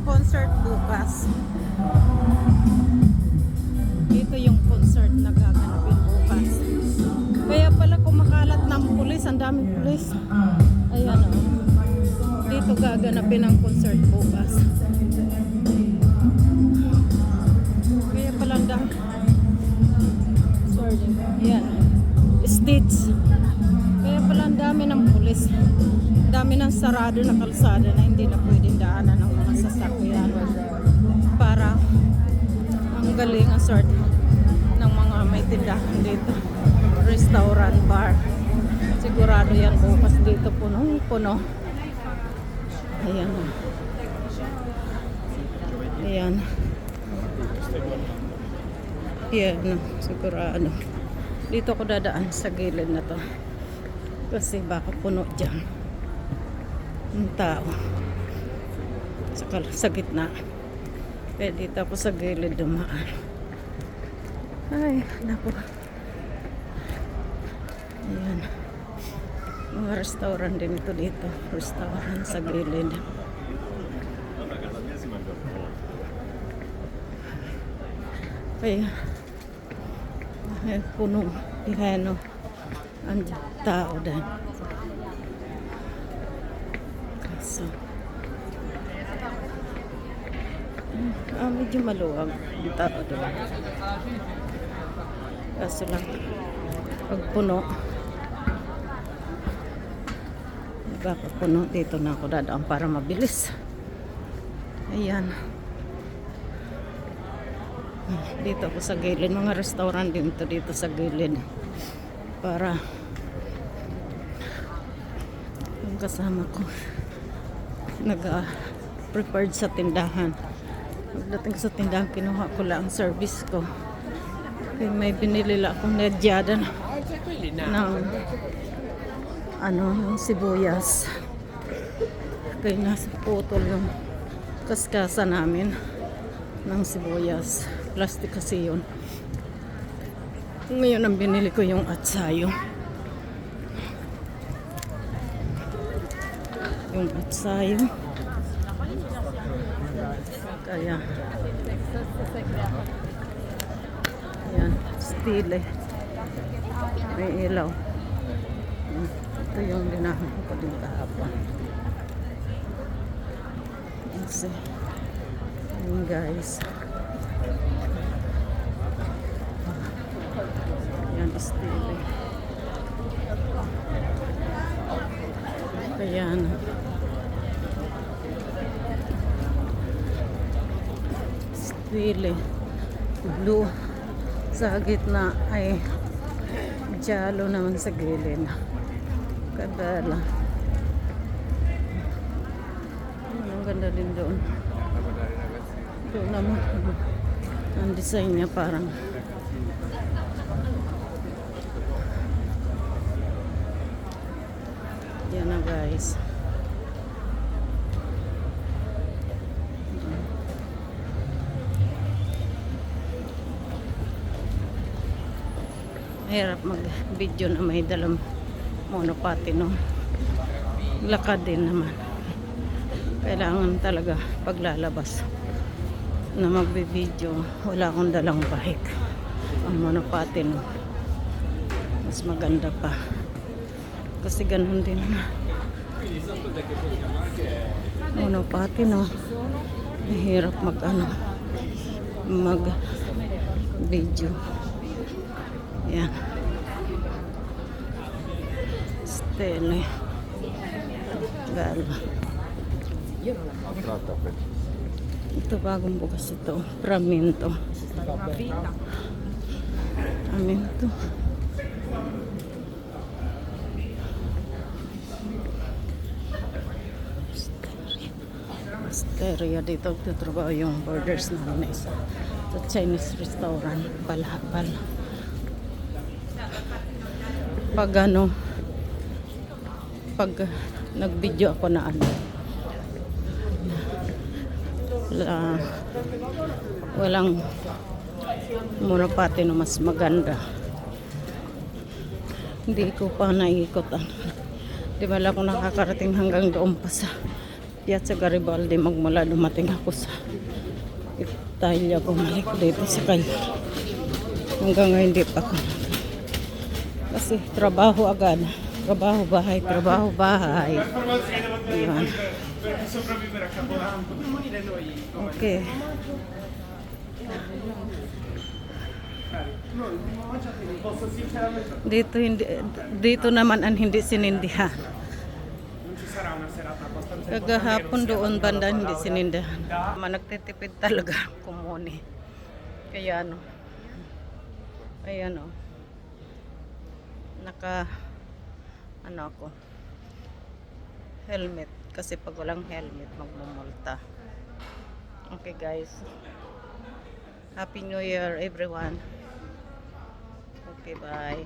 concert bukas. Dito yung concert na gaganapin bukas. Kaya pala kumakalat ng pulis, ang daming pulis. Ayan o. Dito gaganapin ang concert bukas. Kaya pala ang dami. Sorry. Ayan. Stitch. Kaya pala ang dami ng pulis. Ang dami ng sarado na kalsada na hindi na pwedeng daanan ng mga sasakyan. Para ang galing ang sort ng mga may tindahan dito. Restaurant, bar. Sigurado yan bukas dito punong-puno. Ayan. Ayan. Ayan. Sigurado. Dito ako dadaan sa gilid na to. Kasi baka puno dyan. Ang tao. Sa gitna. Kaya dito ako sa gilid dumaan. Ay, naku. Ayan. Mga restaurant din ito dito. Restaurant sa gilid. Kaya, ay, puno. Ihano. Ang tao din. Kaso. Medyo maluwag. Ang tao doon. Kaso lang. Pag puno. Baka puno. Dito na ako dadaan para mabilis. Ayan. Dito ako sa gilid. Mga restaurant din ito dito sa gilid. Para yung kasama ko nag-prepared sa tindahan. Pagdating sa tindahan, kinuha ko lang ang service ko. Kaya may binili lang akong nedyada ng yung sibuyas. Kaya nasa putol yung kaskasa namin ng sibuyas. Plastic kasi yun. Ngayon ang binili ko yung atsayo. Yung atsayo. Kaya ayan, stile. May ilaw. Ito yung linahan ko din kahapon. Kasi ayan guys. Ayan, stile. Ayan. Stile. Blue. Sa gitna ay jalo naman sa gilid. Kadala. Ang ganda din doon. Doon naman. Ang design niya parang yan na guys. Hirap mag-video na may dalang monopati, no? Lakad din naman. Kailangan talaga paglalabas na magbe-video. Wala akong dalang bike. Ang monopati, no? Mas maganda pa. Kasi ganun din na. Monopati, no? Mahirap mag-video. Yan. Stele. Galba. Ito bagong bukas ito. Praminto. Praminto. Steria dito. Tutrabaho yung borders namin isa. Sa Chinese restaurant. Balhabal. Pag nag-video ako na walang monopati no mas maganda. Hindi ko pa naikot. Di ba lang ako nakakarating hanggang doon pa sa Piazza Garibaldi magmula dumating ako sa Italia, bumalik dito sa kanya. Hanggang ngayon hindi pa ako. Kasi trabaho agad. Trabaho bahay, trabaho bahay. Ayan. Okay. Dito naman ang hindi sinindihan. Kagahapon doon banda hindi sinindihan. Nagtitipid talaga ang kumuni. Kaya ano. Ayan o. Ano ako. Helmet. Kasi pag walang helmet, magmumulta. Okay guys. Happy New Year everyone. Okay, bye.